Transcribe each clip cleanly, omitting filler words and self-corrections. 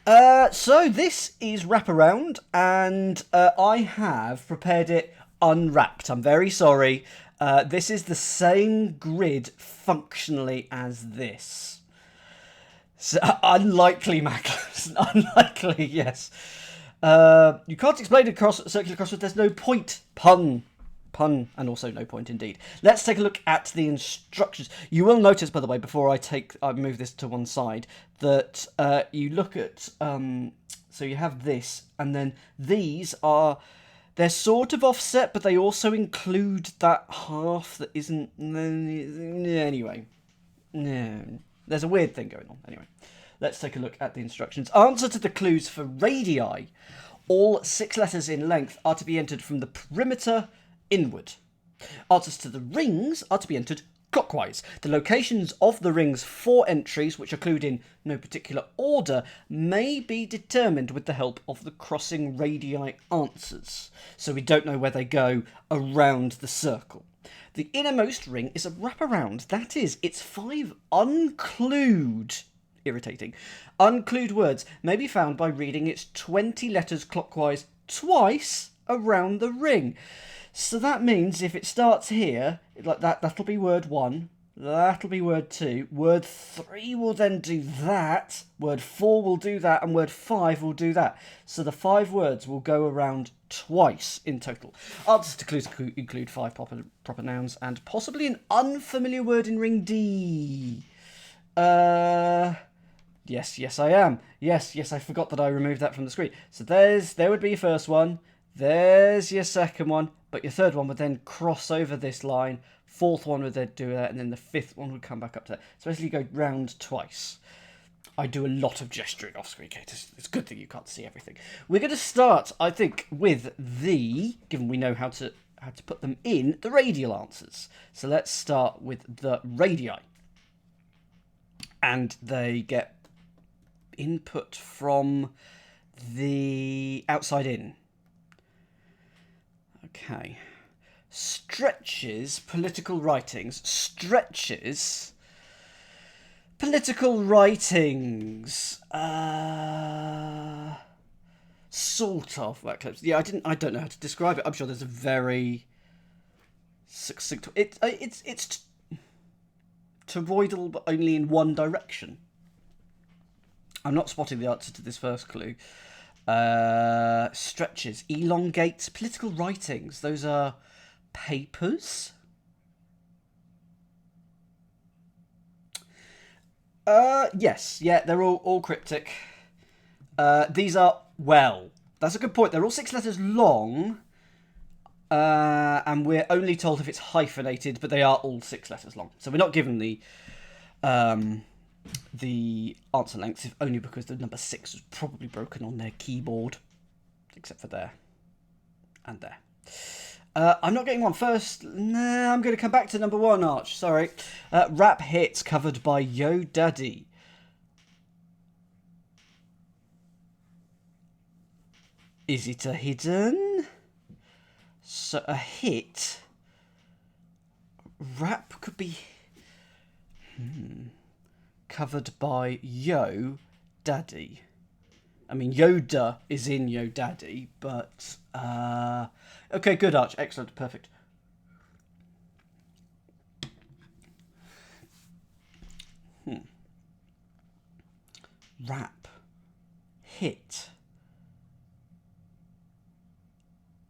So this is Wraparound, and I have prepared it unwrapped. I'm very sorry. This is the same grid functionally as this. So, unlikely, Macklin. Unlikely, yes. You can't explain a circular crossword. There's no point. Pun, and also no point indeed. Let's take a look at the instructions. You will notice, by the way, before I move this to one side, that you look at so you have this, and then they're sort of offset, but they also include that half that isn't. Anyway, no, there's a weird thing going on. Anyway, let's take a look at the instructions. Answer to the clues for radii. All 6 letters in length are to be entered from the perimeter inward. Answers to the rings are to be entered clockwise. The locations of the rings for entries, which are clued in no particular order, may be determined with the help of the crossing radii answers. So we don't know where they go around the circle. The innermost ring is a wraparound. That is, it's 5 unclued. Irritating. Unclued words may be found by reading its 20 letters clockwise twice around the ring. So that means if it starts here, like that'll be word 1, that'll be word 2, word 3 will then do that, word 4 will do that, and word 5 will do that. So the 5 words will go around twice in total. Answers to clues include 5 proper nouns and possibly an unfamiliar word in ring D. Yes, I am. Yes, I forgot that I removed that from the screen. So there would be your first one. There's your second one. But your third one would then cross over this line. 4th one would then do that. And then the 5th one would come back up to that. So basically you go round twice. I do a lot of gesturing off screen, Kate. It's a good thing you can't see everything. We're going to start, I think, with given we know how to put them in, the radial answers. So let's start with the radii. And they get input from the outside in. Okay. Stretches, political writings. Stretches, political writings. Sort of. Yeah, I don't know how to describe it. I'm sure there's a very succinct. It's toroidal, but only in one direction. I'm not spotting the answer to this first clue. Stretches, elongates, political writings. Those are papers. Yes, yeah, they're all cryptic. These are, well, that's a good point. They're all 6 letters long, and we're only told if it's hyphenated, but they are all 6 letters long. So we're not given the answer lengths, if only because the number 6 was probably broken on their keyboard, except for there and there. I'm not getting one first. Nah, I'm going to come back to number 1, Arch. Sorry. Rap hits covered by Yo Daddy. Is it a hidden? So a hit. Rap could be covered by Yo Daddy. I mean, Yoda is in Yo Daddy, but okay, good, Arch, excellent, perfect. Rap hit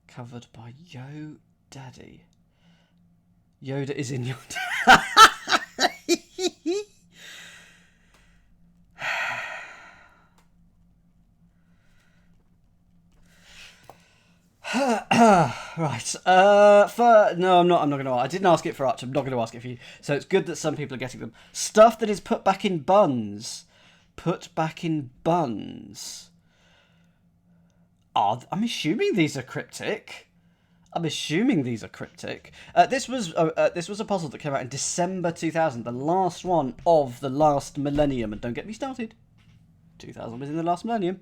covered by Yo Daddy. Yoda is in Yo Daddy. Right. No, I'm not going to. I didn't ask it for Arch. I'm not going to ask it for you. So it's good that some people are getting them. Stuff that is put back in buns. Put back in buns. I'm assuming these are cryptic. This was a puzzle that came out in December 2000, the last one of the last millennium. And don't get me started. 2000 was in the last millennium.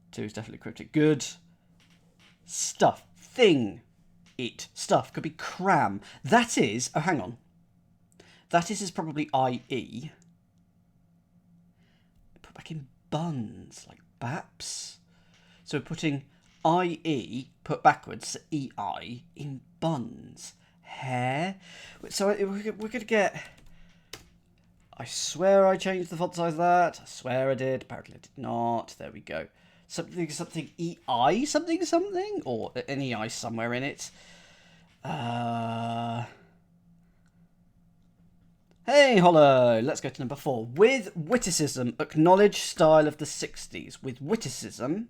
Two is definitely cryptic. Good. Stuff. Thing. It. Stuff. Could be cram. That is... Oh, hang on. That is probably IE. Put back in buns, like baps. So we're putting IE, put backwards, EI, in buns. Hair. So we're going to get... I swear I changed the font size of that. I swear I did. Apparently I did not. There we go. Something EI, something, or an EI somewhere in it. Hey, Hollow. Let's go to number 4. With witticism, acknowledge style of the 60s. With witticism,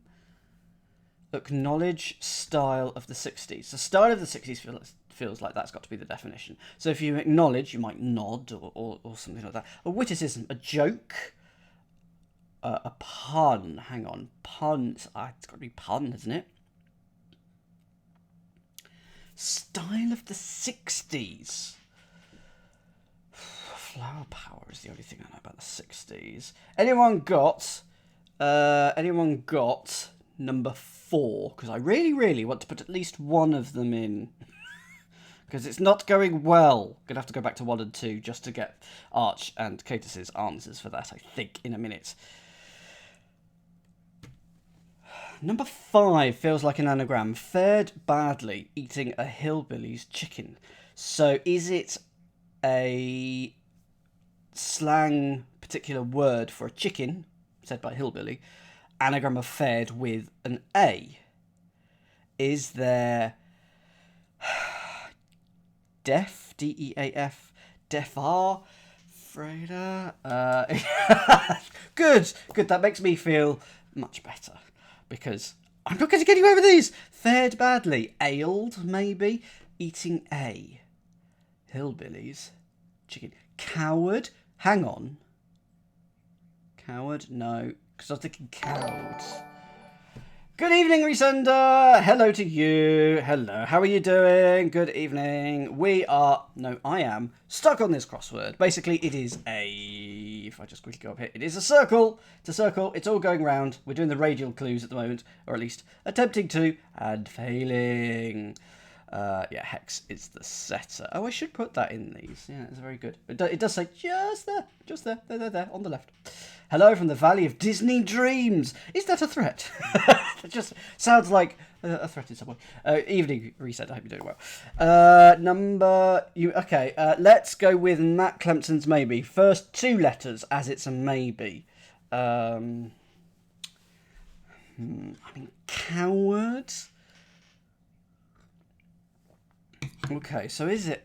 acknowledge style of the 60s. So style of the 60s feels like that's got to be the definition. So if you acknowledge, you might nod or something like that. A witticism, a joke, a pun. Hang on, pun. It's got to be pun, isn't it? Style of the 60s. Flower power is the only thing I know about the 60s. Anyone got number 4? Because I really want to put at least one of them in. Because it's not going well. Gonna have to go back to 1 and 2 just to get Arch and Catus's answers for that, I think, in a minute. Number 5 feels like an anagram. Fared badly eating a hillbilly's chicken. So is it a slang particular word for a chicken, said by hillbilly, anagram of fared with an A? Is there deaf, DEAF, deaf-ar, Freda? Good, that makes me feel much better, because I'm not going to get anywhere with these. Fared badly, ailed, maybe, eating a, hillbillies, chicken, coward, hang on, coward, no, because I was thinking cowards. Good evening, Resender. Hello to you. Hello. How are you doing? Good evening. I am stuck on this crossword. Basically, it is if I just quickly go up here, it is a circle. It's a circle. It's all going round. We're doing the radial clues at the moment, or at least attempting to, and failing. Hex is the setter. Oh, I should put that in these. Yeah, it's very good. It does say just there, there, on the left. Hello from the Valley of Disney Dreams. Is that a threat? It just sounds like a threat in some way. Evening Reset, I hope you're doing well. Let's go with Matt Clemson's maybe. First 2 letters, as it's a maybe. Coward. Okay, so is it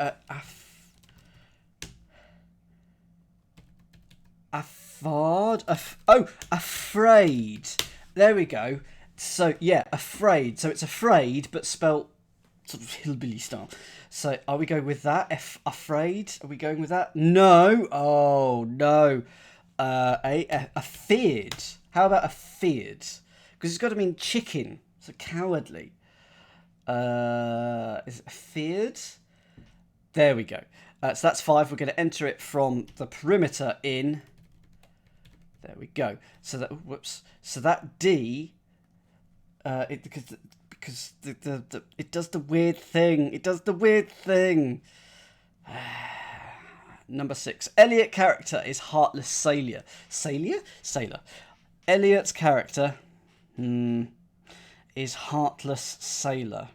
afraid. There we go. So, yeah, afraid. So it's afraid, but spelt sort of hillbilly style. So are we going with that? Afraid? Are we going with that? No. Oh, no. Feared. How about feared? Because it's got to mean chicken. So cowardly. Is it feared? There we go. So that's 5. We're going to enter it from the perimeter in. There we go. So that So that D, because it does the weird thing. It does the weird thing. Number 6. Elliot character is heartless sailor. Sailor. Elliot's character is heartless sailor.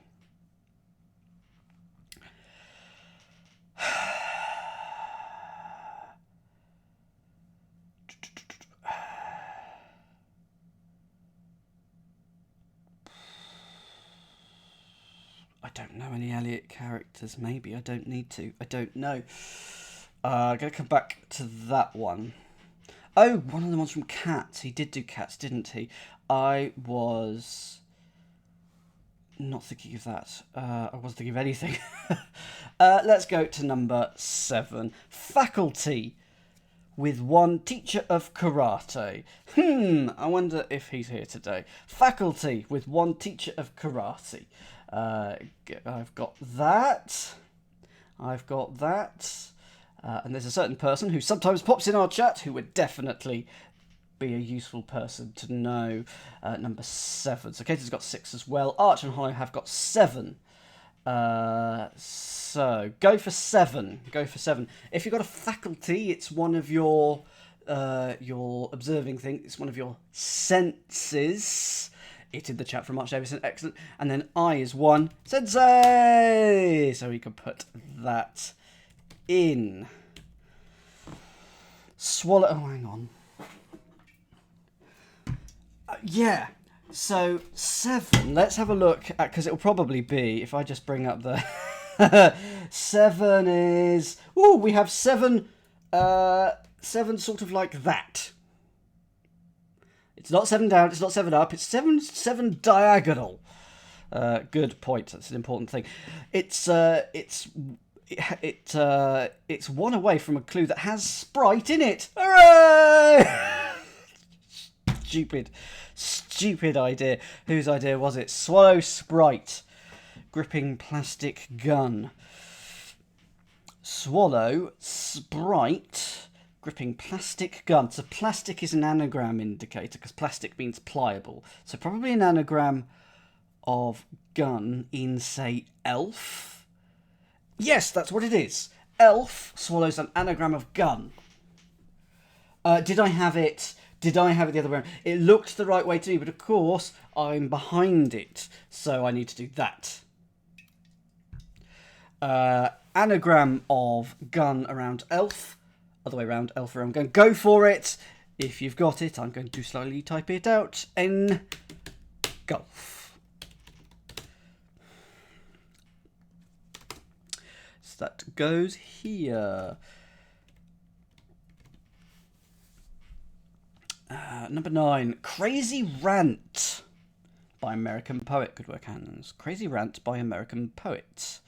I don't know any Elliot characters. Maybe I don't need to. I don't know. I'm going to come back to that one. Oh, one of the ones from Cats. He did do Cats, didn't he? I was not thinking of that. I wasn't thinking of anything. Let's go to number 7. Faculty with 1 teacher of karate. I wonder if he's here today. Faculty with 1 teacher of karate. I've got that. And there's a certain person who sometimes pops in our chat who would definitely be a useful person to know. Number 7. So Katie's got 6 as well. Arch and Hollow have got 7. So go for 7. Go for 7. If you've got a faculty, it's one of your observing thing. It's one of your senses. It in the chat from March Davison. Excellent. And then I is 1. Sensei! So we can put that in. Swallow. Oh, hang on. Yeah. So 7. Let's have a look at, because it will probably be, if I just bring up the 7 is. Oh, we have 7. 7 sort of like that. It's not 7 down. It's not 7 up. It's 7 diagonal. Good point. That's an important thing. It's one away from a clue that has Sprite in it. Hooray! Stupid idea. Whose idea was it? Swallow Sprite. Gripping plastic gun. Swallow Sprite. Gripping plastic gun. So plastic is an anagram indicator because plastic means pliable. So probably an anagram of gun in, say, elf. Yes, that's what it is. Elf swallows an anagram of gun. Did I have it the other way around? It looked the right way to me, but of course I'm behind it, so I need to do that. Anagram of gun around elf. Other way around, elf around gun. Go for it. If you've got it, I'm going to slowly type it out. Engulf. So that goes here. Number 9, Crazy Rant by American Poet. Good work, Hans. Crazy Rant by American Poet.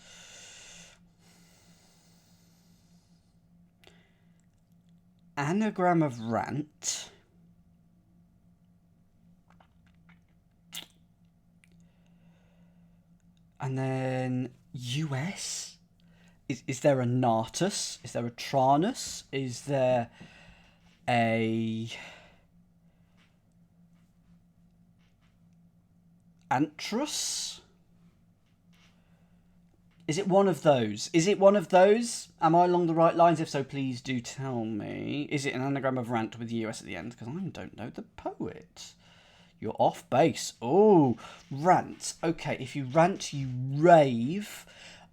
Anagram of rant. And then US. Is there a Natus? Is there a Tranus? Is there a Antrus? Is it one of those? Is it one of those? Am I along the right lines? If so, please do tell me. Is it an anagram of rant with US at the end? Because I don't know the poet. You're off base. Oh, rant. Okay, if you rant, you rave.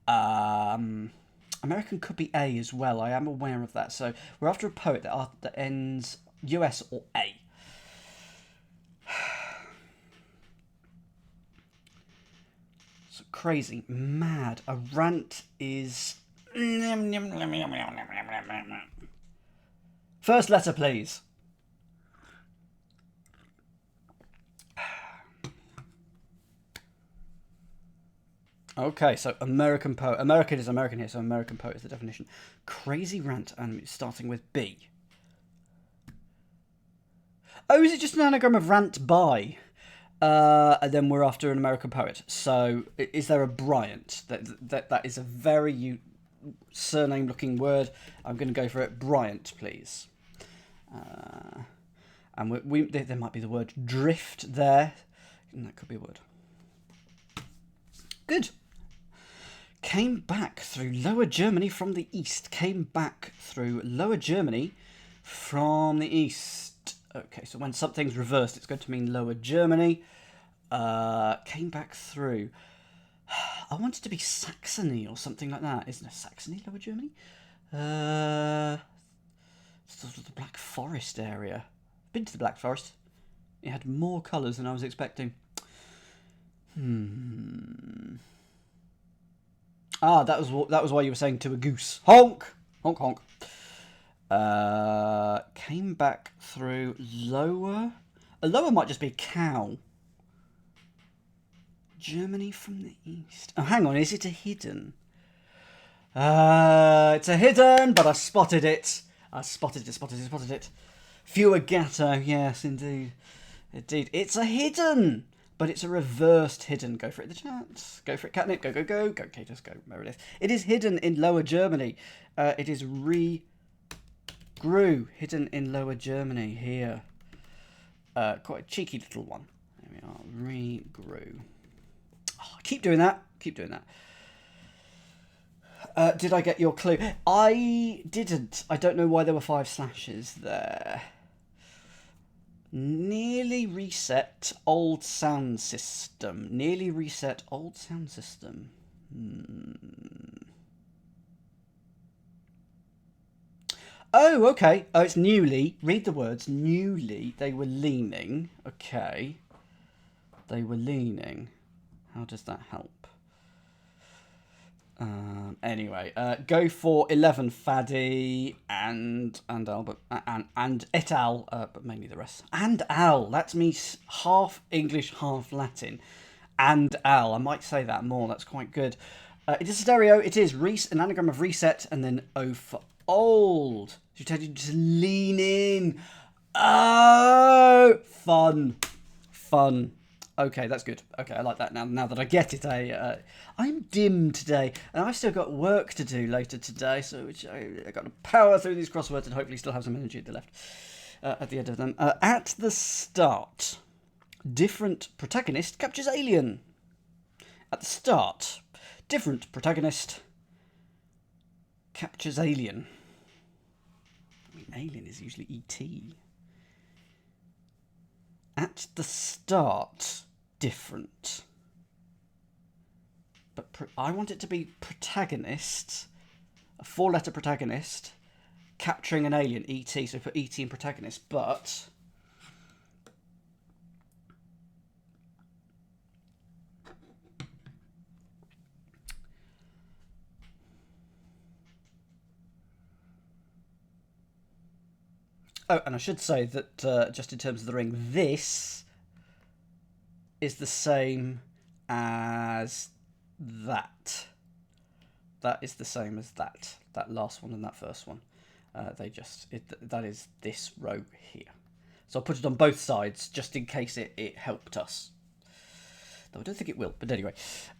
American could be A as well. I am aware of that. So we're after a poet that ends US or A. Crazy, mad. A rant is. First letter, please. Okay, so American poet. American is American here, so American poet is the definition. Crazy rant, and starting with B. Oh, is it just an anagram of rant by? And then we're after an American poet. So, is there a Bryant? That is a very surname-looking word. I'm going to go for it. Bryant, please. And there might be the word drift there. And that could be a word. Good. Came back through Lower Germany from the east. Came back through Lower Germany from the east. Okay, so when something's reversed, it's going to mean Lower Germany. Came back through. I want it to be Saxony or something like that. Isn't it Saxony, Lower Germany? Sort of the Black Forest area. Been to the Black Forest. It had more colours than I was expecting. Ah, that was why you were saying to a goose. Honk! Honk, honk. Came back through Lower. A lower might just be cow. Germany from the east. Oh, hang on. Is it a hidden? It's a hidden, but I spotted it. I spotted it. Fuagato. Yes, indeed. It's a hidden, but it's a reversed hidden. Go for it in the chat. Go for it, Catnip. Go. Go, Katus. Go, Meredith. It is hidden in Lower Germany. It is regrew. Hidden in Lower Germany here. Quite a cheeky little one. There we are. Regrew. Oh, keep doing that. Did I get your clue? I didn't. I don't know why there were 5 slashes there. Nearly reset old sound system. Nearly reset old sound system. Oh, okay. Oh, it's newly. Read the words. Newly. They were leaning. Okay. They were leaning. How does that help? Anyway, go for 11, Faddy and Albert and et al, but mainly the rest. And al. That's me half English, half Latin. And al. I might say that more. That's quite good. It is stereo. It is an anagram of reset, and then O for old. So you tend to just lean in. Oh, fun. Okay, that's good. Okay, I like that now that I get it. I'm dim today, and I've still got work to do later today, so I've got to power through these crosswords and hopefully still have some energy at the end of them. At the start, different protagonist captures alien. At the start, different protagonist captures alien. I mean, alien is usually E.T. At the start, different. But I want it to be protagonist, a 4-letter protagonist, capturing an alien, E.T. So we put E.T. in protagonist, but... Oh, and I should say that just in terms of the ring, this is the same as that. That is the same as that. That last one and that first one. That is this row here. So I'll put it on both sides just in case it helped us. Though I don't think it will, but anyway.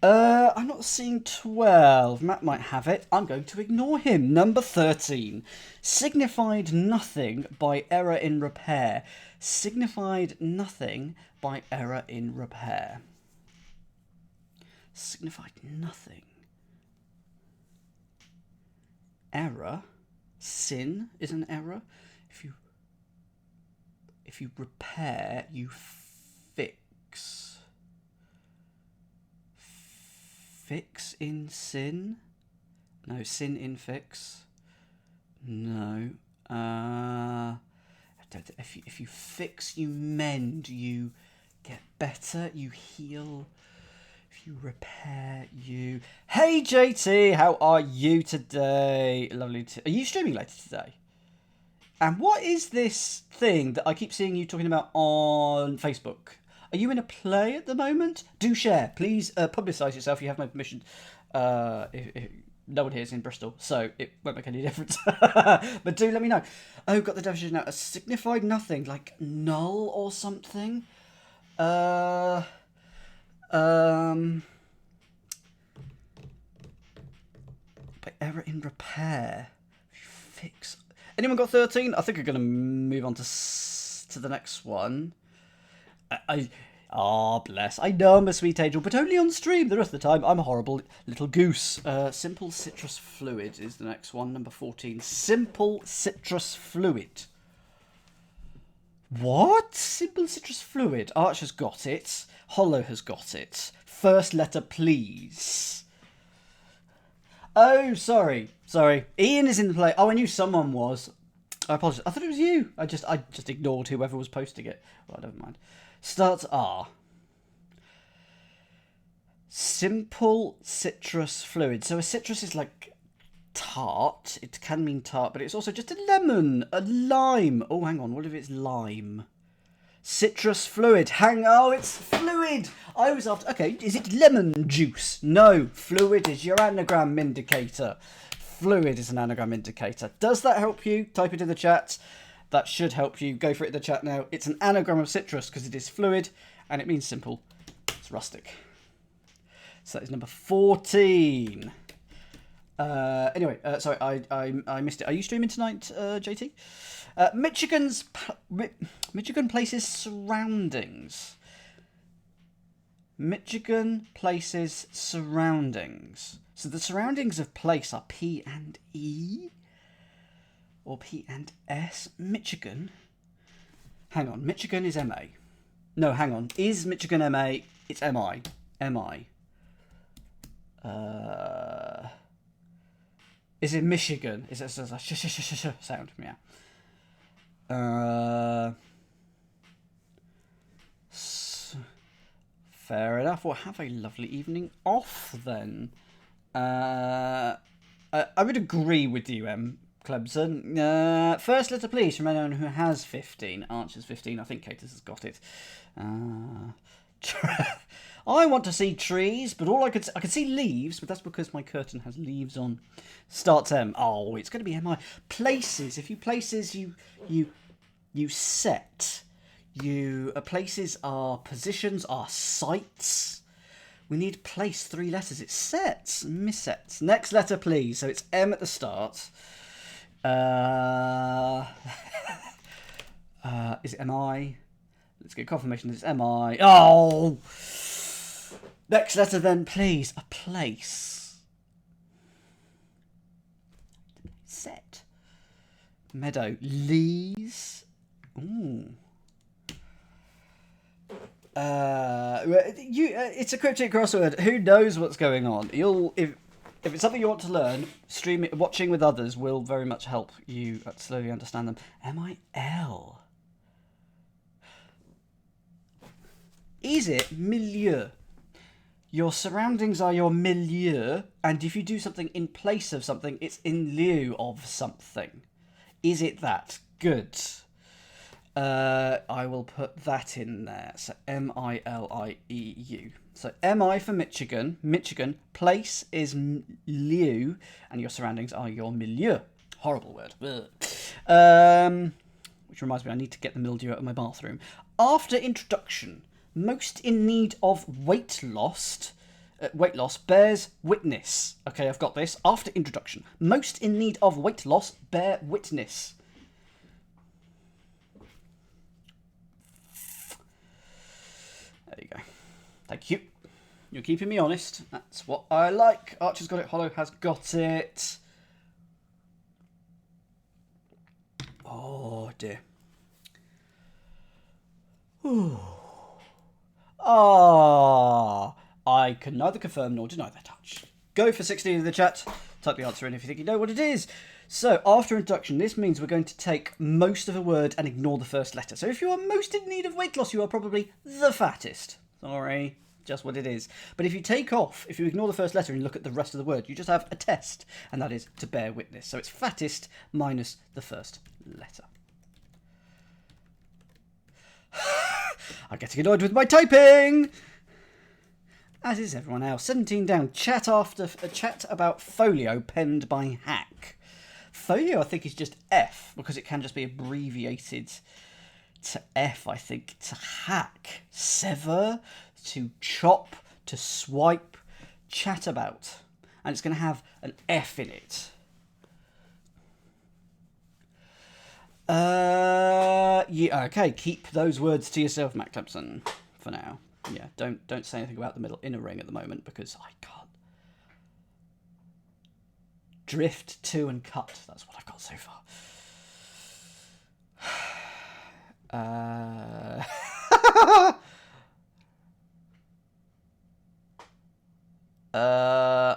I'm not seeing 12. Matt might have it. I'm going to ignore him. Number 13. Signified nothing by error in repair. Signified nothing by error in repair. Signified nothing. Error. Sin is an error. If you repair, you fix. Fix in sin? No, sin in fix. No. If you fix, you mend, you get better, you heal. If you repair, you... Hey JT, how are you today? Lovely are you streaming later today? And what is this thing that I keep seeing you talking about on Facebook? Are you in a play at the moment? Do share. Please publicise yourself. You have my permission. If no one here is in Bristol, so it won't make any difference. But do let me know. Oh, got the definition now. A signified nothing, like null or something. By error in repair. Fix. Anyone got 13? I think we're going to move on to the next one. Bless. I know I'm a sweet angel, but only on stream. The rest of the time, I'm a horrible little goose. Simple citrus fluid is the next one, number 14. Simple citrus fluid. What? Simple citrus fluid. Arch has got it. Hollow has got it. First letter, please. Oh, sorry. Ian is in the play. Oh, I knew someone was. I apologize. I thought it was you. I just ignored whoever was posting it. Well, never mind. Starts R. Simple citrus fluid. So a citrus is like tart. It can mean tart, but it's also just a lemon, a lime. Oh, hang on. What if it's lime? Citrus fluid. Oh, it's fluid. I was after... Okay, is it lemon juice? No, fluid is your anagram indicator. Fluid is an anagram indicator. Does that help you? Type it in the chat. That should help you. Go for it in the chat now. It's an anagram of citrus because it is fluid and it means simple. It's rustic. So that is number 14. Anyway, sorry, I missed it. Are you streaming tonight, JT? Michigan places surroundings. Michigan places surroundings. So the surroundings of place are P and E, or P and S. Michigan. Hang on, Michigan is MA. No, hang on. Is Michigan MA? It's MI. MI. Is it Michigan? Is it a sound? Yeah. Fair enough. Well, have a lovely evening off then. I would agree with you, Clemson. First letter, please, from anyone who has 15. Archer's 15. I think Catus has got it. I want to see trees, but I could see leaves, but that's because my curtain has leaves on. Starts M. Oh, it's going to be MI. Places. If you places, you set. Places are positions, are sites. We need place 3 letters. It's sets, missets. Next letter, please. So it's M at the start. Is it MI? Let's get confirmation that it's MI. Oh! Next letter then, please. A place. Set. Meadow. Lees. Ooh. It's a cryptic crossword. Who knows what's going on? If it's something you want to learn, watching with others will very much help you slowly understand them. MIL. Is it milieu? Your surroundings are your milieu, and if you do something in place of something, it's in lieu of something. Is it that? Good. I will put that in there. So MILIEU. So MI for Michigan. Michigan. Place is lieu, and your surroundings are your milieu. Horrible word. Which reminds me, I need to get the mildew out of my bathroom. After introduction, most in need of weight loss bears witness. Okay, I've got this. After introduction, most in need of weight loss bear witness. There you go. Thank you. You're keeping me honest. That's what I like. Archer's got it. Hollow has got it. Oh, dear. Ooh. Ah. I can neither confirm nor deny that touch. Go for 16 in the chat. Type the answer in if you think you know what it is. So, after introduction, this means we're going to take most of a word and ignore the first letter. So if you are most in need of weight loss, you are probably the fattest. Sorry, just what it is. But if you ignore the first letter and look at the rest of the word, you just have a test, and that is to bear witness. So it's fattest minus the first letter. I'm getting annoyed with my typing! As is everyone else. 17 down. Chat about folio penned by Hack. Folio, I think, is just F, because it can just be abbreviated to F, I think. To hack. Sever. To chop. To swipe. Chat about. And it's going to have an F in it. Yeah, okay. Keep those words to yourself, Matt Clemson, for now. Yeah, don't say anything about the middle inner ring at the moment, because I can't. Drift to and cut. That's what I've got so far.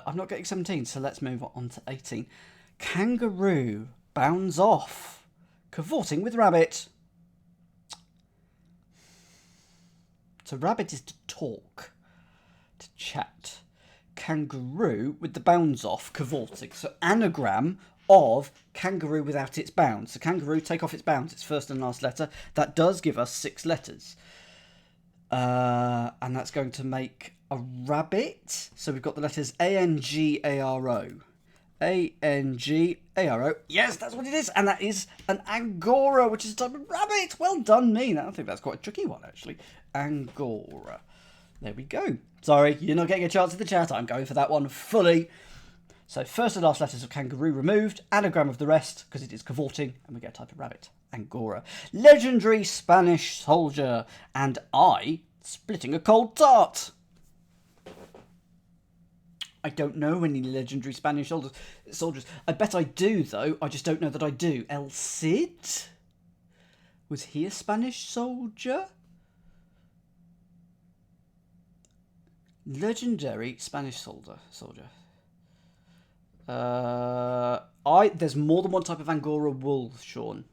I'm not getting 17, so let's move on to 18. Kangaroo bounds off, cavorting with rabbit. So rabbit is to talk, to chat. Kangaroo with the bounds off, cavorting. So anagram of kangaroo without its bounds. So kangaroo, take off its bounds, its first and last letter. That does give us 6 letters. And that's going to make a rabbit. So we've got the letters A-N-G-A-R-O. A-N-G-A-R-O. Yes, that's what it is. And that is an angora, which is a type of rabbit. Well done, me. I think that's quite a tricky one, actually. Angora. There we go. Sorry, you're not getting a chance in the chat. I'm going for that one fully. So first and last letters of kangaroo removed. Anagram of the rest, because it is cavorting. And we get a type of rabbit. Angora. Legendary Spanish soldier. And I splitting a cold tart. I don't know any legendary Spanish soldiers. I bet I do, though. I just don't know that I do. El Cid? Was he a Spanish soldier? Legendary Spanish soldier. There's more than one type of Angora wool, Sean.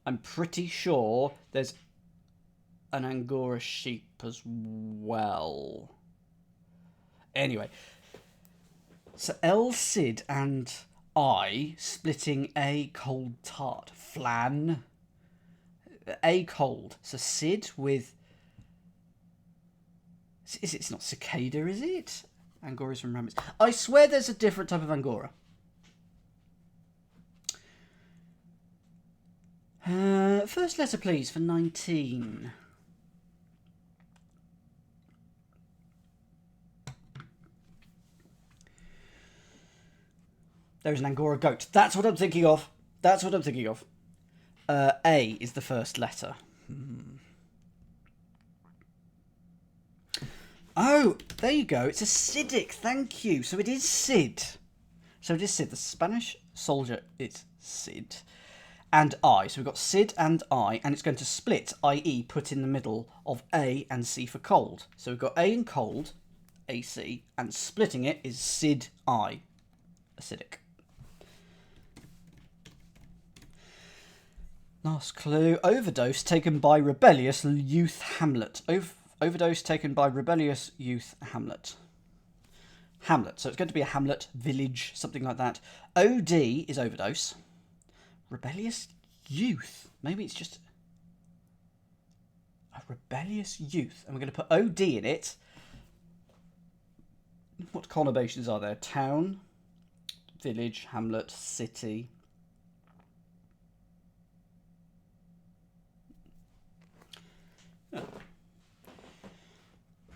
I'm pretty sure there's an Angora sheep as well. Anyway, so El Cid and I splitting a cold tart. Flan. A cold. So Cid with... It's not cicada, is it? Angoras from rabbits. I swear there's a different type of Angora. First letter, please, for 19. There's an Angora goat. That's what I'm thinking of. A is the first letter. Oh, there you go. It's acidic. Thank you. So it is Cid. The Spanish soldier is Cid. And I. So we've got Cid and I. And it's going to split, i.e. put in the middle of A and C for cold. So we've got A and cold, AC. And splitting it is Cid, I. Acidic. Last clue. Overdose taken by rebellious youth Hamlet. Overdose taken by rebellious youth Hamlet. Hamlet. So it's going to be a hamlet, village, something like that. OD is overdose. Rebellious youth. Maybe it's just a rebellious youth. And we're going to put OD in it. What conurbations are there? Town, village, hamlet, city.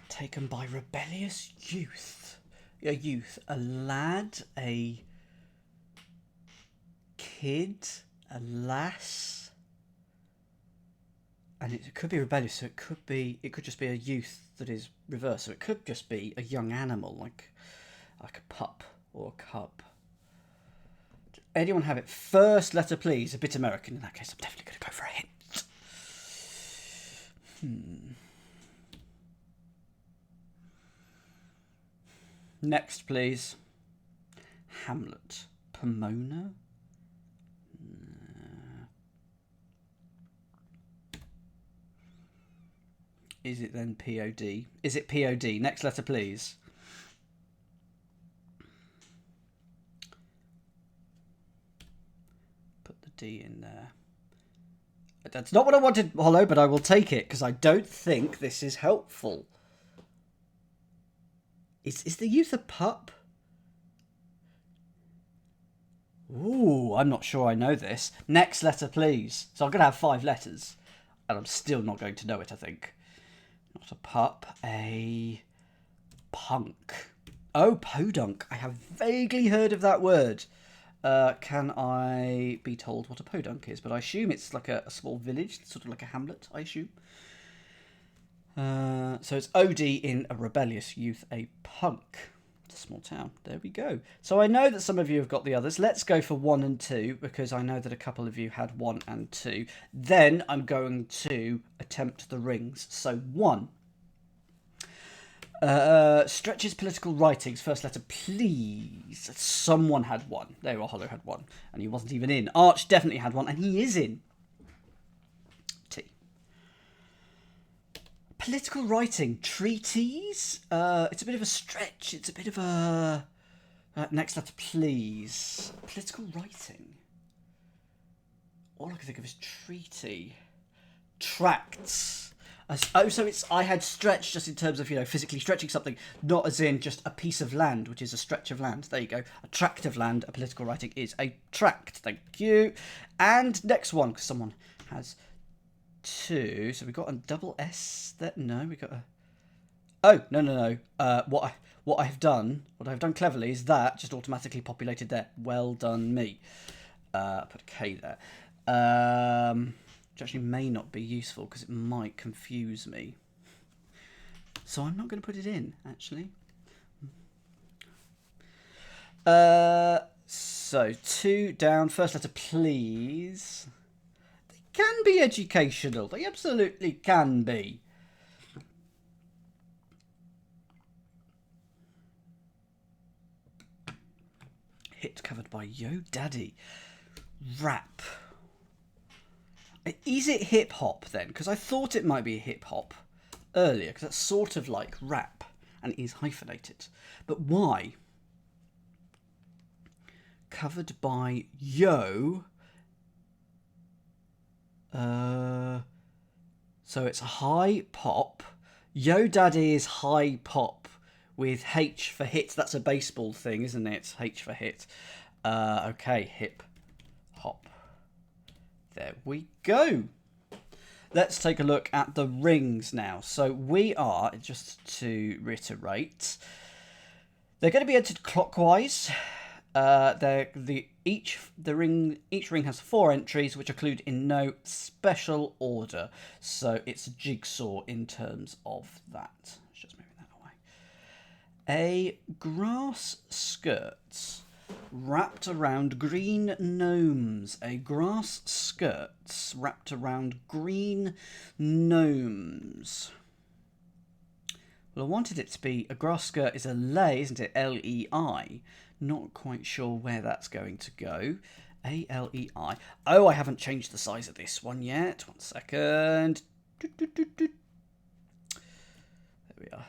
Taken by rebellious youth. A youth. A lad. A kid. A lass. And it could be rebellious, so it could just be a youth that is reversed. So it could just be a young animal, like a pup or a cub. Does anyone have it? First letter, please. A bit American in that case. I'm definitely going to go for a hint. Next, please. Hamlet. Pomona? Is it then POD? Is it POD? Next letter, please. Put the D in there. That's not what I wanted, Hollow, but I will take it because I don't think this is helpful. Is the youth a pup? Ooh, I'm not sure I know this. Next letter, please. So I'm going to have 5 letters. And I'm still not going to know it, I think. Not a pup. A punk. Oh, podunk. I have vaguely heard of that word. Can I be told what a podunk is? But I assume it's like a small village. Sort of like a hamlet, I assume. So it's OD in a rebellious youth, a punk. It's a small town. There we go. So I know that some of you have got the others. Let's go for 1 and 2 because I know that a couple of you had 1 and 2. Then I'm going to attempt the rings. So 1. Stretch's political writings. First letter, please. Someone had 1. There you are. Hollow had 1. And he wasn't even in. Arch definitely had 1. And he is in. Political writing, treaties. It's a bit of a stretch. It's a bit of a... next letter, please. Political writing. All I can think of is treaty. Tracts. So it's... I had stretch just in terms of, physically stretching something, not as in just a piece of land, which is a stretch of land. There you go. A tract of land, a political writing is a tract. Thank you. And next one, because someone has... 2. So we got a double S there. No, we got a... Oh, no. What I've done cleverly is that just automatically populated there. Well done, me. Put a K there. Which actually may not be useful because it might confuse me. So I'm not going to put it in, actually. So 2 down. First letter, please. They can be educational. They absolutely can be. Hit covered by Yo Daddy. Rap. Is it hip hop then? Because I thought it might be hip hop earlier, because that's sort of like rap and it is hyphenated. But why? Covered by Yo. So it's high pop. Yo Daddy is high pop with H for hit. That's a baseball thing, isn't it? H for hit. Okay, hip hop. There we go. Let's take a look at the rings now. So we are, just to reiterate, they're going to be entered clockwise. Each ring has 4 entries, which are included in no special order. So it's a jigsaw in terms of that. Let's just move that away. A grass skirt wrapped around green gnomes. A grass skirt wrapped around green gnomes. Well, I wanted it to be a grass skirt is a lei, isn't it? L-E-I. Not quite sure where that's going to go. A-L-E-I. Oh, I haven't changed the size of this one yet. 1 second. There we are.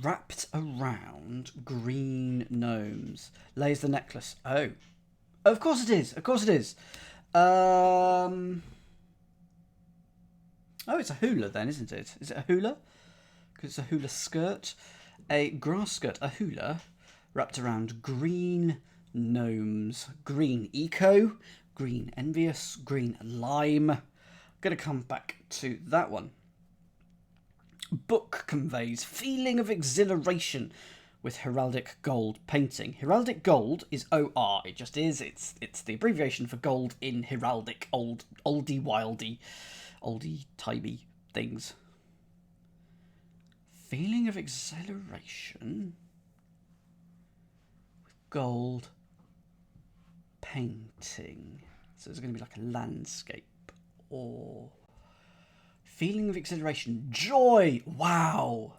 Wrapped around green gnomes. Lays the necklace. Oh. Of course it is. Of course it is. Oh, it's a hula then, isn't it? Is it a hula? Because it's a hula skirt. A grass skirt, a hula, wrapped around green gnomes. Green eco, green envious, green lime. I'm going to come back to that one. Book conveys feeling of exhilaration with heraldic gold painting. Heraldic gold is OR. It just is. It's the abbreviation for gold in heraldic, oldie wildy, oldie timey things. Feeling of exhilaration with gold painting. So it's going to be like a landscape or feeling of exhilaration, joy, wow,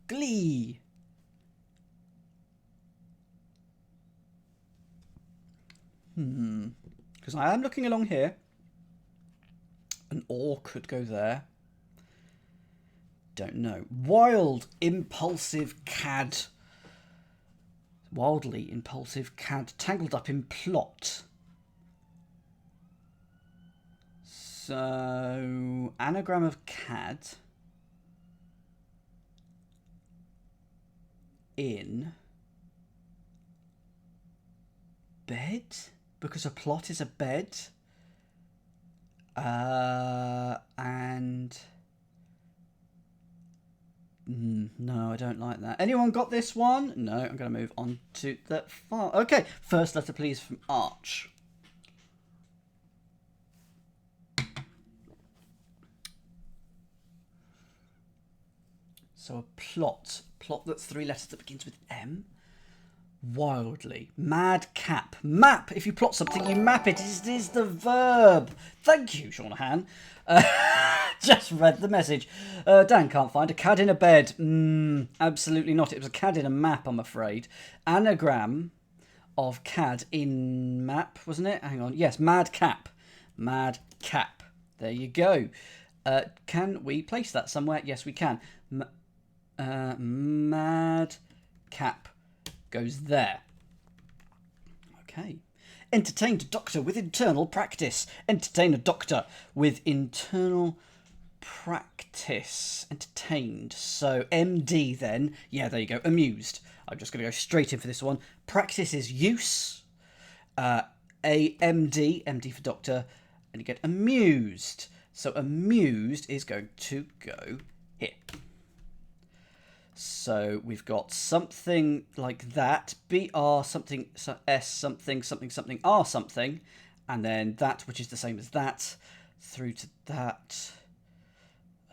glee. Because I am looking along here. An or could go there. Don't know. Wild, impulsive cad. Wildly impulsive cad. Tangled up in plot. So, anagram of cad. In. Bed? Because a plot is a bed. And... no, I don't like that. Anyone got this one? No, I'm going to move on to the far. Okay, first letter please from Arch. So a plot that's 3 letters that begins with M. Wildly. Madcap. Map. If you plot something, you map it. It is the verb. Thank you, Shaunahan. Just read the message. Dan can't find a cad in a bed. Absolutely not. It was a cad in a map, I'm afraid. Anagram of cad in map, wasn't it? Hang on. Yes, madcap. Madcap. There you go. Can we place that somewhere? Yes, we can. Madcap goes there. Okay. Entertained a doctor with internal practice. Entertain a doctor with internal practice. Entertained. So MD then. Yeah, there you go. Amused. I'm just going to go straight in for this one. Practice is use. MD for doctor. And you get amused. So amused is going to go here. So we've got something like that. BR something, S something, something, something, R something. And then that, which is the same as that. Through to that.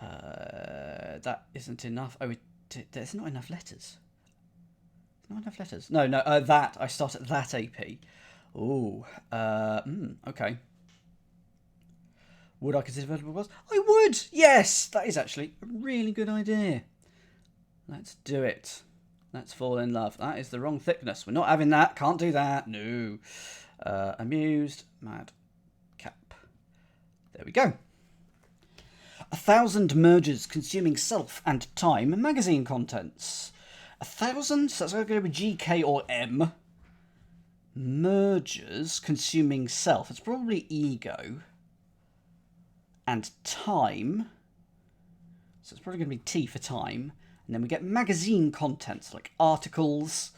That isn't enough. Oh, there's not enough letters. Not enough letters. No, that. I start at that AP. Ooh. Okay. Would I consider vertical bars? I would! Yes! That is actually a really good idea. Let's do it. Let's fall in love. That is the wrong thickness. We're not having that. Can't do that. No. Amused. Mad. Cap. There we go. 1,000 mergers consuming self and time magazine contents. 1,000? So that's going to go with GK or M. Mergers consuming self. It's probably ego. And time. So it's probably going to be T for time. And then we get magazine contents like articles.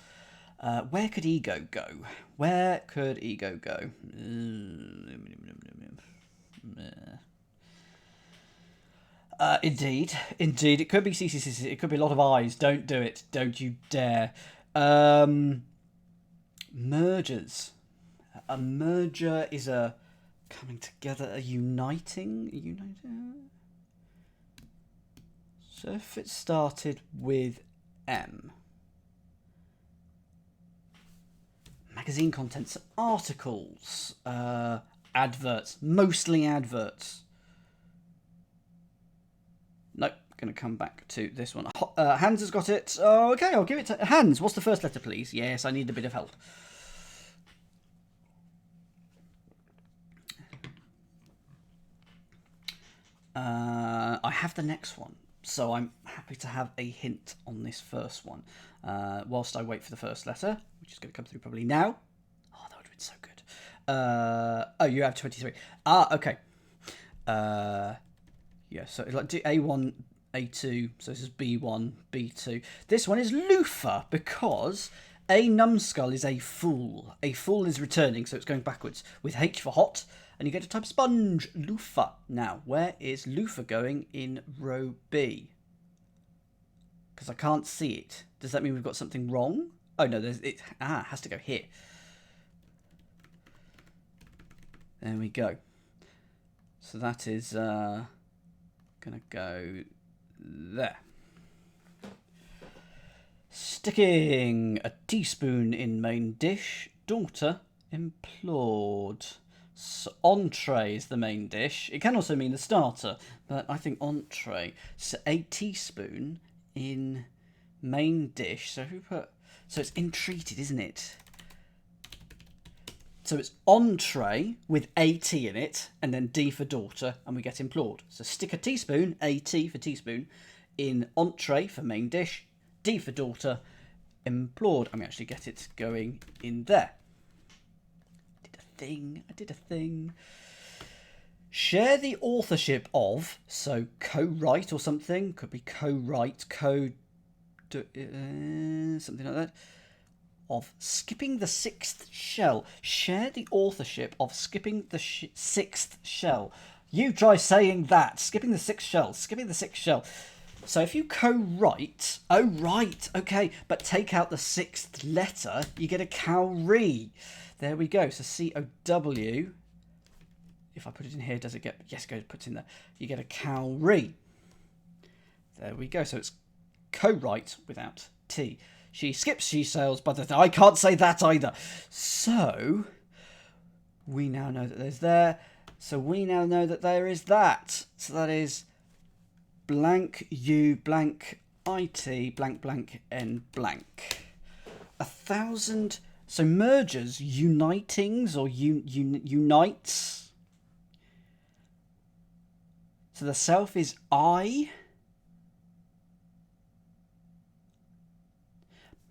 Where could ego go? Where could ego go? Indeed. It could be CCCC. It could be a lot of I's. Don't do it. Don't you dare. Mergers. A merger is a coming together, a uniting. So if it started with M. Magazine contents, articles, adverts, mostly adverts. Nope, going to come back to this one. Hans has got it. Oh, okay, I'll give it to Hans. What's the first letter, please? Yes, I need a bit of help. I have the next one, so I'm happy to have a hint on this first one. Whilst I wait for the first letter, which is going to come through probably now. Oh, that would have been so good. Oh, you have 23. Ah, okay. Yeah, so like do A1, A2, so this is B1, B2. This one is loofah, because a numbskull is a fool. A fool is returning, so it's going backwards, with H for hot, and you get to type sponge, loofah. Now, where is loofah going in row B? Because I can't see it. Does that mean we've got something wrong? Oh, no, it has to go here. There we go. So that is going to go there. Sticking a teaspoon in main dish. Daughter implored. So entree is the main dish. It can also mean the starter, but I think entree. So a teaspoon in main dish. So who put? So it's entreated, isn't it? So it's entree with AT in it, and then D for daughter, and we get implored. So stick a teaspoon, AT for teaspoon, in entree for main dish, D for daughter, implored, and we actually get it going in there. I did a thing. Share the authorship of, so co-write or something, could be co-write, something like that, of skipping the sixth shell. Share the authorship of skipping the sixth shell. You try saying that. Skipping the sixth shell. So if you co-write, oh right, okay, but take out the sixth letter, you get a cowrie. There we go. So C-O-W. If I put it in here, does it get... Yes, go put it in there. You get a cowrie. There we go. So it's co-write without T. She skips, she sails, but I can't say that either. So we now know that there's there. So we now know that there is that. So that is blank U blank IT blank blank N blank. 1,000. So mergers, unitings or unites. So the self is I.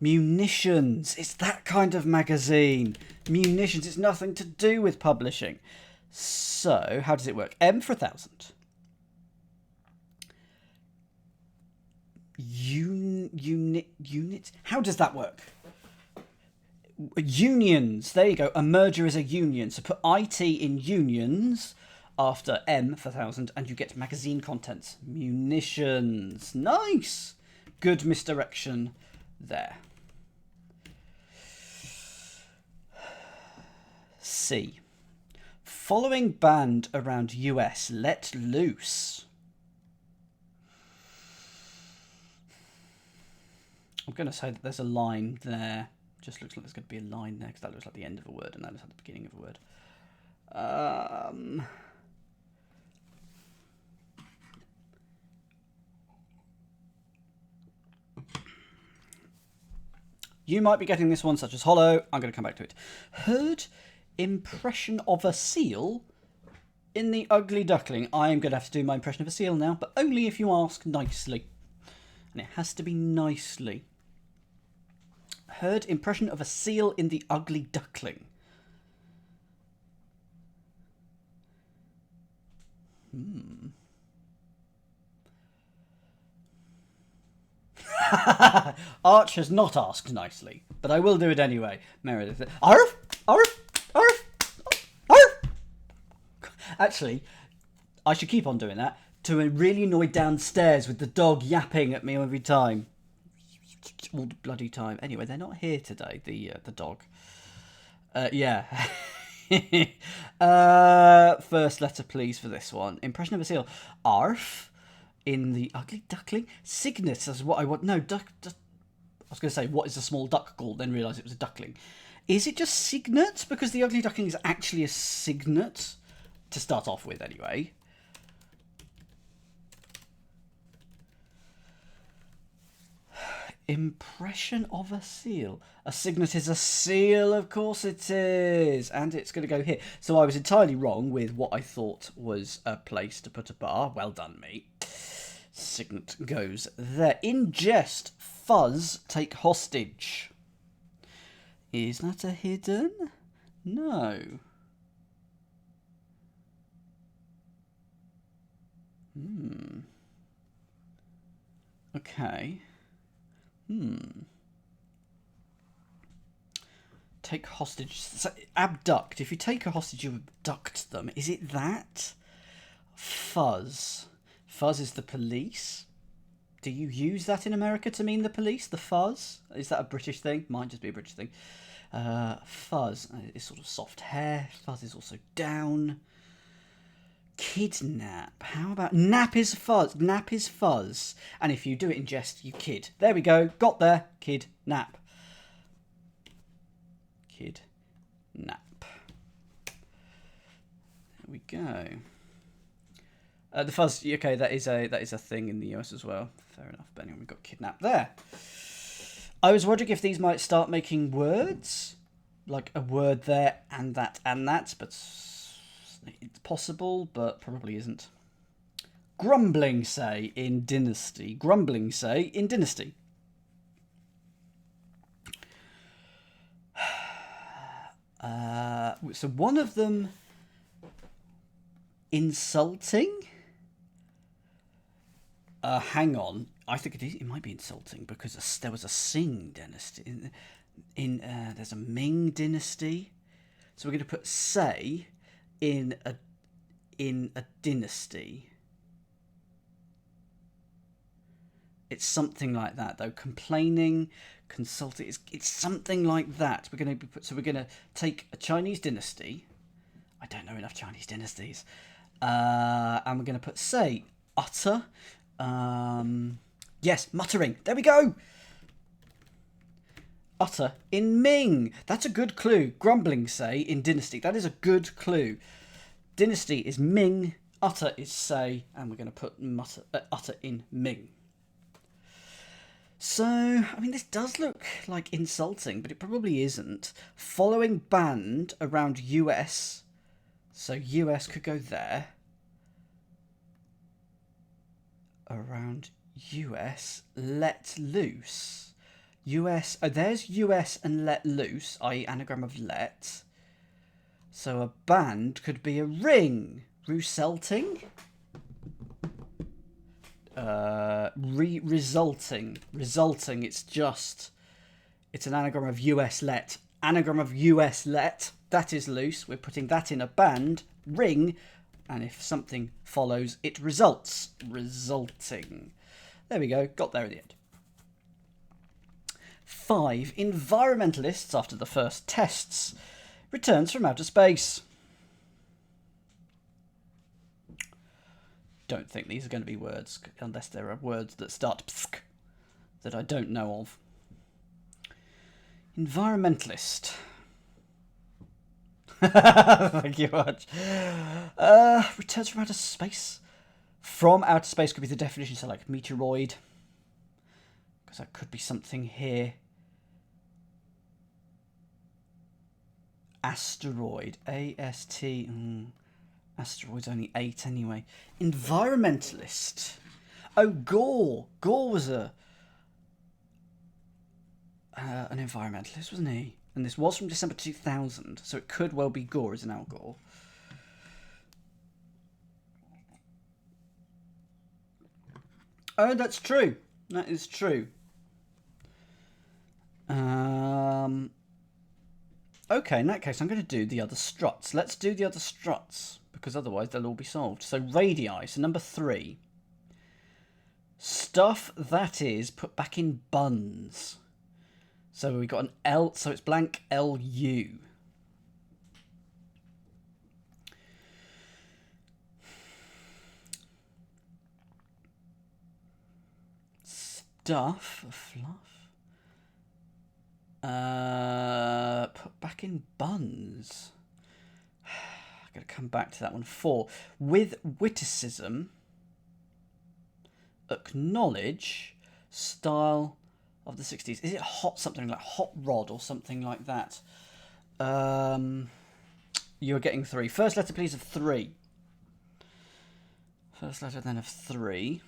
Munitions. It's that kind of magazine. Munitions. It's nothing to do with publishing. So how does it work? M for 1,000. Unit. How does that work? Unions. There you go. A merger is a union. So put IT in unions after M for 1,000 and you get magazine contents. Munitions. Nice. Good misdirection there. C. Following band around US let loose. I'm going to say that there's a line there. Just looks like there's going to be a line there because that looks like the end of a word and that looks like the beginning of a word. You might be getting this one, such as hollow. I'm going to come back to it. Heard impression of a seal in the ugly duckling. I am going to have to do my impression of a seal now, but only if you ask nicely. And it has to be nicely. Heard impression of a seal in the ugly duckling. Arch has not asked nicely, but I will do it anyway. Meredith. Arf! Arf! Arf! Arf! Actually, I should keep on doing that to really annoy downstairs with the dog yapping at me every time. All the bloody time. Anyway, they're not here today, the dog. Yeah. First letter, please, for this one. Impression of a seal. Arf. In the ugly duckling. Cygnus is what I want. No, duck. I was going to say, what is a small duck called? Then realise it was a duckling. Is it just cygnet? Because the ugly duckling is actually a cygnet. To start off with, anyway. Impression of a seal. A cygnet is a seal, of course it is. And it's going to go here. So I was entirely wrong with what I thought was a place to put a bar. Well done, me. Cygnet goes there. Ingest. Fuzz. Take hostage. Is that a hidden? No. Okay. Take hostage. So, abduct. If you take a hostage, you abduct them. Is it that? Fuzz. Fuzz is the police. Do you use that in America to mean the police? The fuzz? Is that a British thing? Might just be a British thing. Fuzz is sort of soft hair. Fuzz is also down. Kidnap. How about nap is fuzz? Nap is fuzz. And if you do it in jest, you kid. There we go. Got there. Kid. Nap. Kid. Nap. There we go. The fuzz. Okay, that is a thing in the US as well. Fair enough. But anyway, we've got kidnap there. I was wondering if these might start making words, like a word there and that, but it's possible, but probably isn't. Grumbling, say, in Dynasty. Grumbling, say, in Dynasty. So one of them insulting. Hang on. I think it might be insulting because there was a Sing dynasty. There's a Ming dynasty. So we're going to put say in a dynasty. It's something like that, though. Complaining, consulting. It's something like that. We're going to take a Chinese dynasty. I don't know enough Chinese dynasties. And we're going to put say utter. Yes, muttering. There we go. Utter in Ming. That's a good clue. Grumbling, say, in Dynasty. That is a good clue. Dynasty is Ming. Utter is say. And we're going to put utter in Ming. So, I mean, this does look like insulting, but it probably isn't. Following band around US. So US could go there. Around US. Let loose. US. Oh, there's US and let loose, i.e. anagram of let. So a band could be a ring. Resulting. Resulting. It's an anagram of US let. Anagram of US let. That is loose. We're putting that in a band. Ring. And if something follows, it results. Resulting. There we go. Got there at the end. 5. Environmentalists, after the first tests, returns from outer space. Don't think these are going to be words, unless there are words that start psk that I don't know of. Environmentalist. Thank you much. Returns from outer space. From outer space could be the definition, so like meteoroid. Because that could be something here. Asteroid. A-S-T. Asteroid's only 8 anyway. Environmentalist. Oh, Gore. Gore was an environmentalist, wasn't he? And this was from December 2000, so it could well be Gore as an Al Gore. Oh, that's true. That is true. Okay, in that case, I'm going to do the other struts. Let's do the other struts, because otherwise they'll all be solved. So radii, so number 3. Stuff that is put back in buns. So we've got an L, so it's blank L-U. Stuff, fluff. Put back in buns. I've got to come back to that one. 4. With witticism, acknowledge, style of the 60s. Is it hot something like hot rod or something like that? You're getting 3. First letter, please, of 3. First letter, then of 3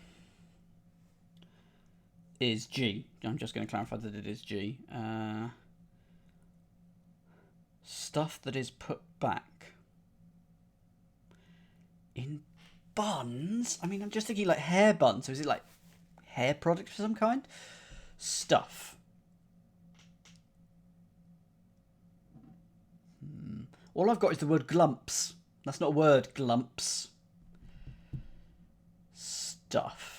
is G. I'm just going to clarify that it is G. Stuff that is put back in buns? I mean, I'm just thinking like hair buns. So is it like hair product of some kind? Stuff. All I've got is the word glumps. That's not a word, glumps. Stuff.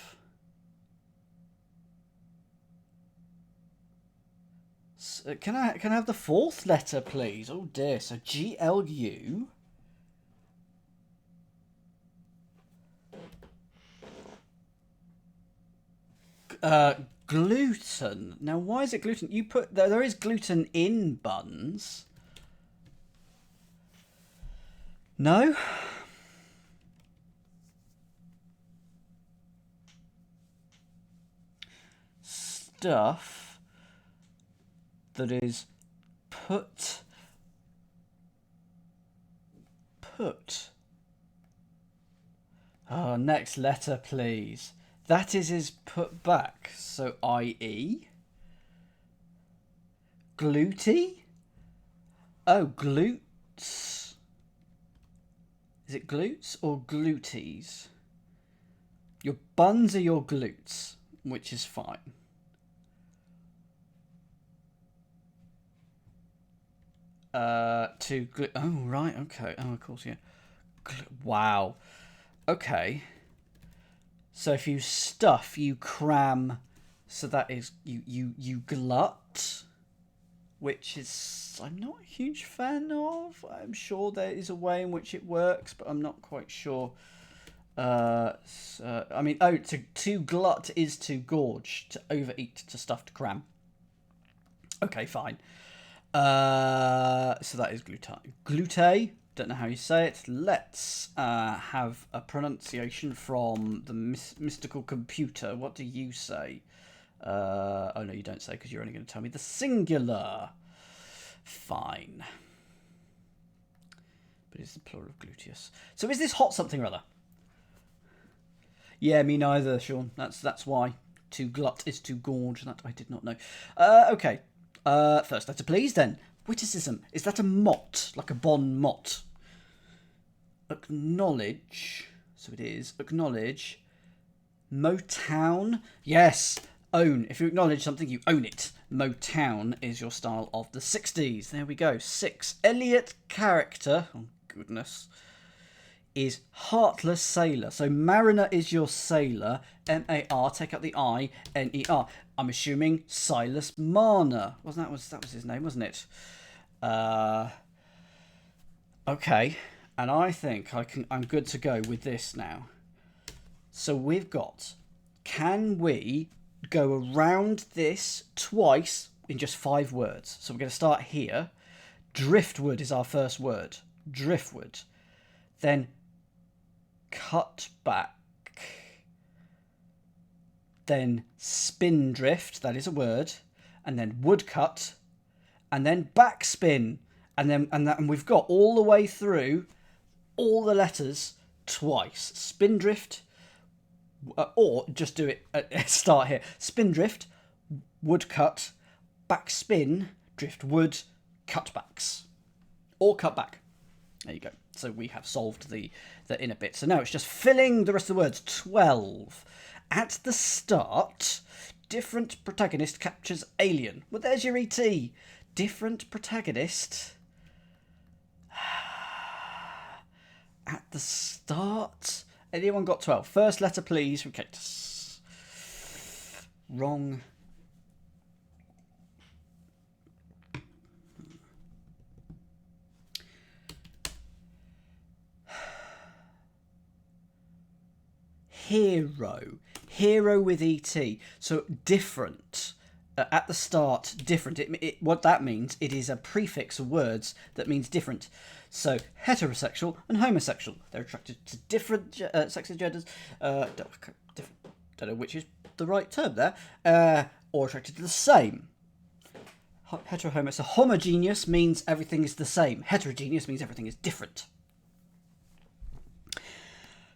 Can I have the 4th letter, please? Oh dear. So G-L-U. Gluten. Now, why is it gluten? You put there is gluten in buns. No. Stuff that is put. Oh, next letter, please. That is put back. So, i.e. Gluty? Oh, glutes. Is it glutes or glutees? Your buns are your glutes, which is fine. Oh, right, okay. Oh, of course, yeah. Wow. Okay. So if you stuff, you cram. So that is you glut, which is I'm not a huge fan of. I'm sure there is a way in which it works, but I'm not quite sure. I mean, to glut is to gorge, to overeat, to stuff, to cram. Okay, fine. So that is glute. Don't know how you say it. Let's have a pronunciation from the mystical computer. What do you say? Oh, no, you don't say because you're only going to tell me the singular. Fine. But it's the plural of gluteus. So is this hot something or other? Yeah, me neither, Sean. That's why. To glut is to gorge. That I did not know. Okay. First letter, please, then. Witticism. Is that a mot? Like a bon mot? Acknowledge. So it is. Acknowledge. Motown. Yes. Own. If you acknowledge something, you own it. Motown is your style of the 60s. There we go. 6. Eliot character. Oh, goodness. Is heartless sailor. So mariner is your sailor. M-A-R. Take out the I. N-E-R. I'm assuming Silas Marner. That was his name, wasn't it? Okay. And I think I'm good to go with this now. So we've got, can we go around this twice in just 5 words. So we're going to start here. Driftwood is our first word. Driftwood. Then cut back. Then spindrift, that is a word. And then woodcut. And then backspin. And we've got all the way through all the letters twice. Spindrift, or just do it, start here. Spindrift, woodcut, backspin, driftwood, cutbacks. Or cutback. There you go. So we have solved the inner bit. So now it's just filling the rest of the words. 12. At the start, different protagonist captures alien. Well, there's your ET. Different protagonist. At the start. Anyone got 12? First letter, please. Okay. Wrong. Hero. Hero with ET. So different. At the start, different. What that means, it is a prefix of words that means different. So heterosexual and homosexual. They're attracted to different sexes, genders. Don't know which is the right term there. Or attracted to the same. Hetero-homo. So homogeneous means everything is the same. Heterogeneous means everything is different.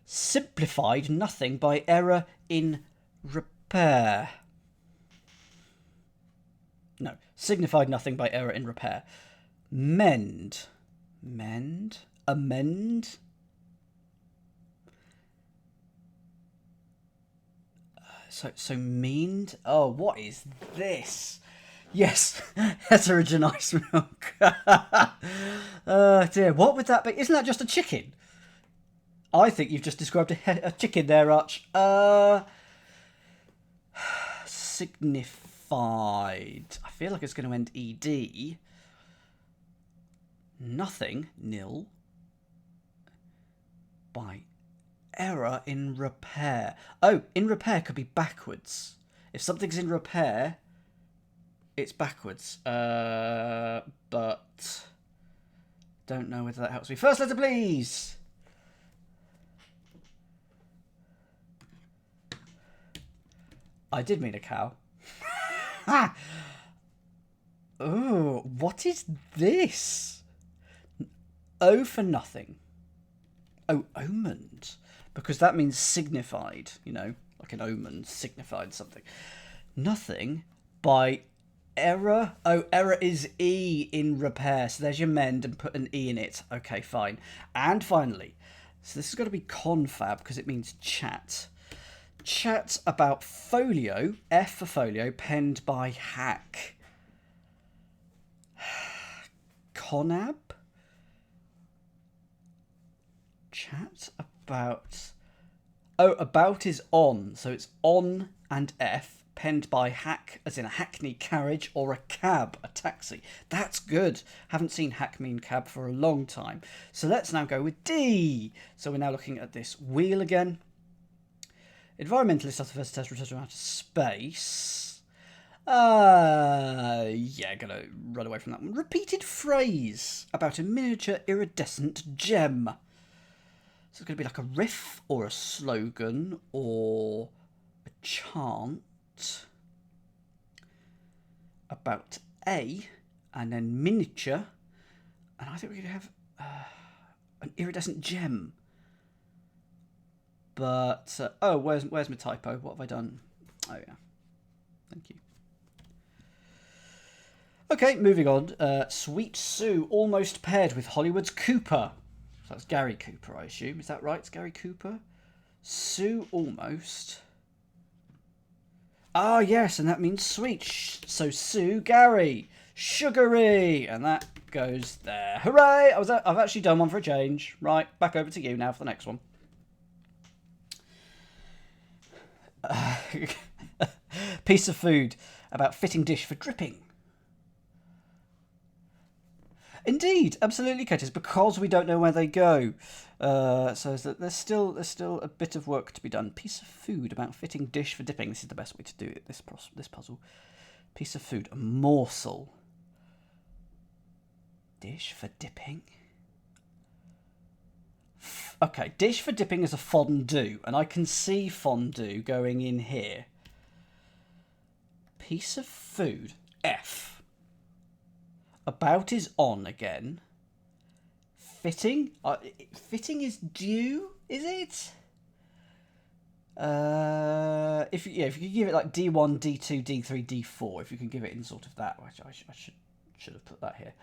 Simplified nothing by error in repair. No, signified nothing by error in repair. Mend. Mend? Amend? So meaned? Oh, what is this? Yes, heterogeneous milk. Oh dear, what would that be? Isn't that just a chicken? I think you've just described a chicken there, Arch. Signified. I feel like it's going to end ED. Nothing, nil. By error in repair. Oh, in repair could be backwards. If something's in repair, it's backwards. But don't know whether that helps me. First letter, please. I did mean a cow. Oh, what is this? O for nothing. Oh, omened. Because that means signified, you know, like an omen signified something. Nothing by error. Oh, error is E in repair. So there's your mend and put an E in it. Okay, fine. And finally, so this has got to be confab because it means chat. Chat about folio, F for folio, penned by hack. Conab? Chat about... Oh, about is on. So it's on and F, penned by hack, as in a hackney carriage, or a cab, a taxi. That's good. Haven't seen hack mean cab for a long time. So let's now go with D. So we're now looking at this wheel again. Environmentalist after first test returns from outer space. Yeah, gonna run away from that one. Repeated phrase about a miniature iridescent gem. So it's gonna be like a riff or a slogan or a chant about a and then miniature, and I think we're gonna have an iridescent gem. But, oh, where's my typo? What have I done? Oh, yeah. Thank you. Okay, moving on. Sweet Sue, almost paired with Hollywood's Cooper. So that's Gary Cooper, I assume. Is that right? It's Gary Cooper? Sue, almost. Ah, yes, and that means sweet. So Sue, Gary. Sugary. And that goes there. Hooray! I've actually done one for a change. Right, back over to you now for the next one. Piece of food about fitting dish for dripping. Indeed, absolutely, Curtis, because we don't know where they go. So there's still a bit of work to be done. Piece of food about fitting dish for dipping. This is the best way to do it. This puzzle. Piece of food, a morsel. Dish for dipping. Okay, dish for dipping is a fondue, and I can see fondue going in here. Piece of food, F. About is on again. Fitting? Fitting is due, is it? If you can give it like D1, D2, D3, D4, if you can give it in sort of that, which I should have put that here.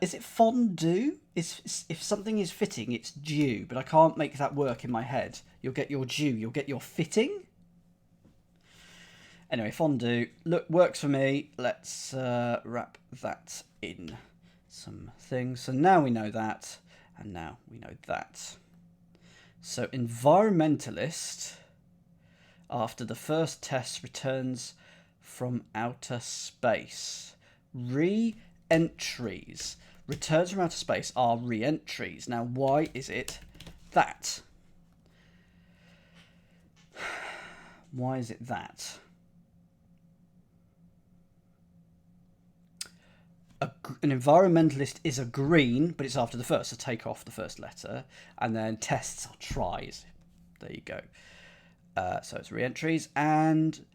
Is it fondue? If something is fitting, it's due, but I can't make that work in my head. You'll get your due, you'll get your fitting. Anyway, fondue works for me. Let's wrap that in some things. So now we know that, and now we know that. So environmentalist, after the first test, returns from outer space. Re-entries. Returns from outer space are re-entries. Now, why is it that? Why is it that? An environmentalist is a green, but it's after the first, so take off the first letter. And then tests are tries. There you go. So it's re-entries. And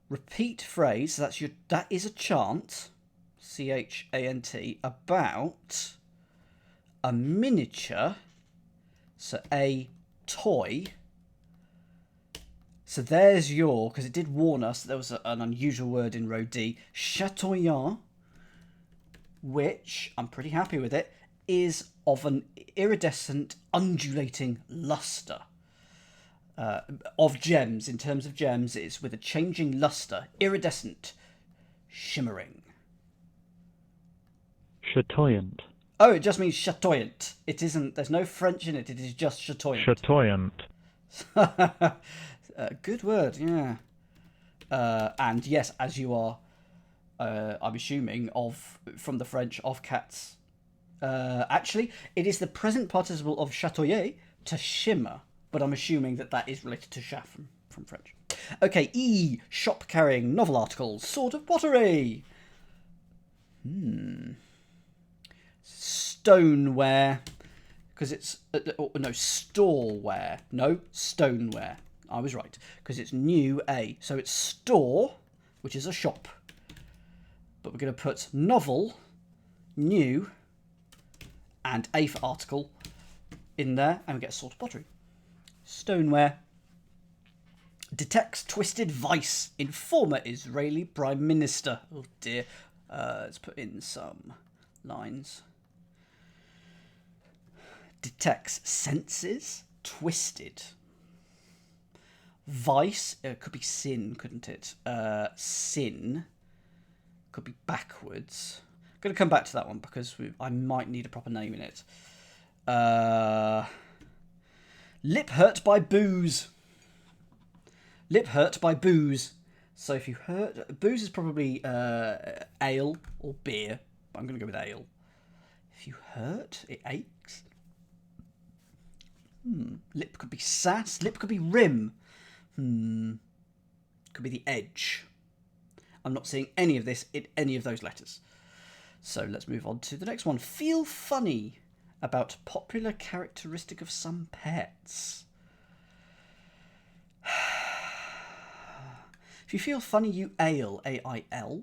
repeat phrase, so that is a chant, C-H-A-N-T, about a miniature, so a toy. So there's your, because it did warn us that there was an unusual word in row D, chatoyant, which, I'm pretty happy with it, is of an iridescent, undulating lustre. Of gems, in terms of gems, it's with a changing lustre, iridescent, shimmering. Chatoyant. Oh, it just means chatoyant. It isn't, there's no French in it, it is just chatoyant. Chatoyant. Good word, yeah. And yes, as you are, I'm assuming, from the French, of cats. Actually, it is the present participle of chatoyer, to shimmer, but I'm assuming that is related to chat from French. Okay, E, shop carrying novel articles, sort of pottery. Stoneware, because it's storeware. No, stoneware. I was right, because it's new A. So it's store, which is a shop. But we're going to put novel, new, and A for article in there, and we get sort of pottery. Stoneware. Detects twisted vice in former Israeli Prime Minister. Oh dear. Let's put in some lines. Detects senses twisted. Vice, could be sin, couldn't it? Sin could be backwards. I'm going to come back to that one because I might need a proper name in it. Lip hurt by booze. Lip hurt by booze. So if you hurt... Booze is probably ale or beer. But I'm going to go with ale. If you hurt, it aches. Lip could be sass. Lip could be rim. Could be the edge. I'm not seeing any of this in any of those letters. So let's move on to the next one. Feel funny about popular characteristic of some pets. If you feel funny, you ail. A-I-L.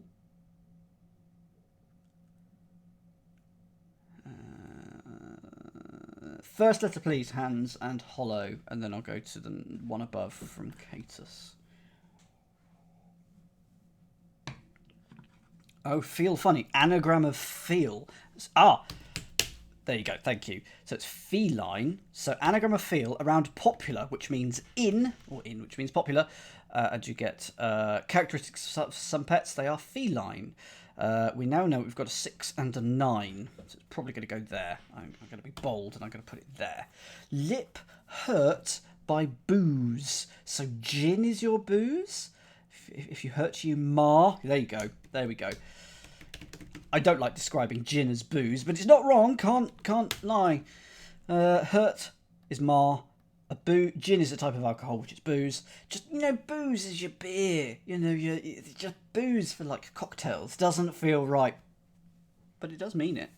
First letter, please, Hans and Hollow, and then I'll go to the one above from Catus. Oh, feel funny. Anagram of feel. Ah, there you go. Thank you. So it's feline. So anagram of feel around popular, which means in, or in, which means popular. And you get characteristics of some pets. They are feline. We now know we've got a 6 and a 9. So it's probably going to go there. I'm going to be bold and I'm going to put it there. Lip hurt by booze. So gin is your booze. If you hurt you, mar. There you go. There we go. I don't like describing gin as booze, but it's not wrong. Can't lie. Hurt is mar. Gin is a type of alcohol, which is booze. Just, booze is your beer. It's just booze for like cocktails. Doesn't feel right, but it does mean it.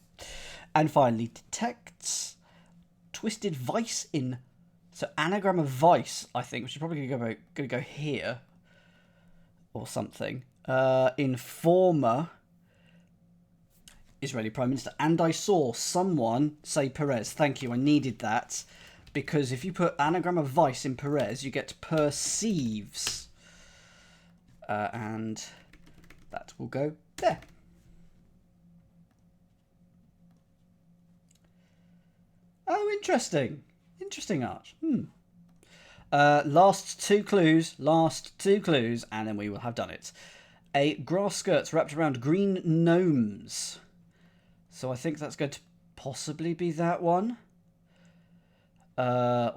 And finally, detects twisted vice in. So anagram of vice, I think, which is probably going to go here or something. In former Israeli Prime Minister. And I saw someone say Perez. Thank you, I needed that. Because if you put anagram of vice in Perez, you get perceives. And that will go there. Oh, interesting. Interesting art. Last two clues, and then we will have done it. A grass skirts wrapped around green gnomes. So I think that's going to possibly be that one. So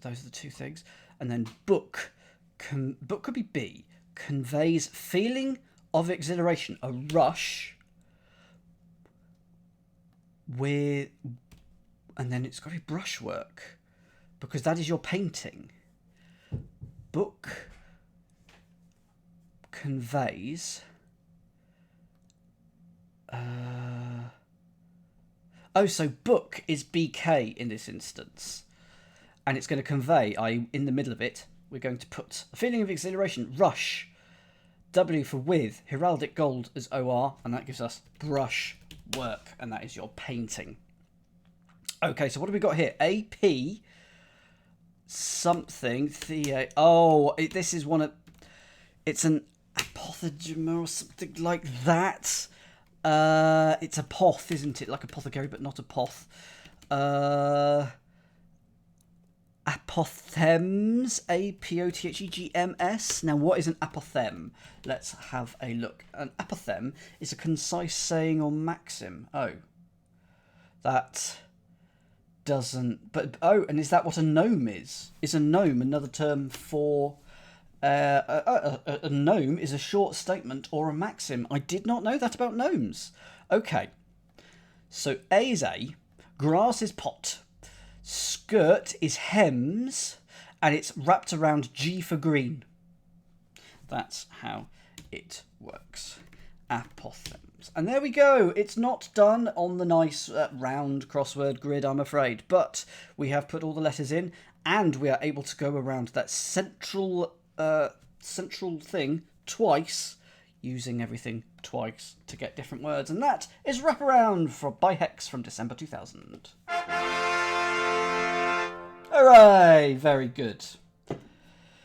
those are the two things. And then book could be B. Conveys feeling of exhilaration, a rush with, and then it's got to be brushwork, because that is your painting. Book conveys. So book is BK in this instance. And it's going to convey, in the middle of it, we're going to put a feeling of exhilaration, rush. W for with, heraldic gold as OR, and that gives us brush work, and that is your painting. Okay, so what have we got here? AP something. This is one of. It's an apothegm or something like that. It's a poth, isn't it? Like apothecary, but not a poth. Apothems. Apothegms. Now, what is an apothem? Let's have a look. An apothem is a concise saying or maxim. Oh. That doesn't. And is that what a gnome is? Is a gnome another term for. A gnome is a short statement or a maxim. I did not know that about gnomes. Okay. So A is A. Grass is pot. Skirt is hems. And it's wrapped around G for green. That's how it works. Apothems. And there we go. It's not done on the nice round crossword grid, I'm afraid. But we have put all the letters in. And we are able to go around that central thing twice, using everything twice to get different words, and that is Wraparound by Hex from December 2000. Hooray! Very good.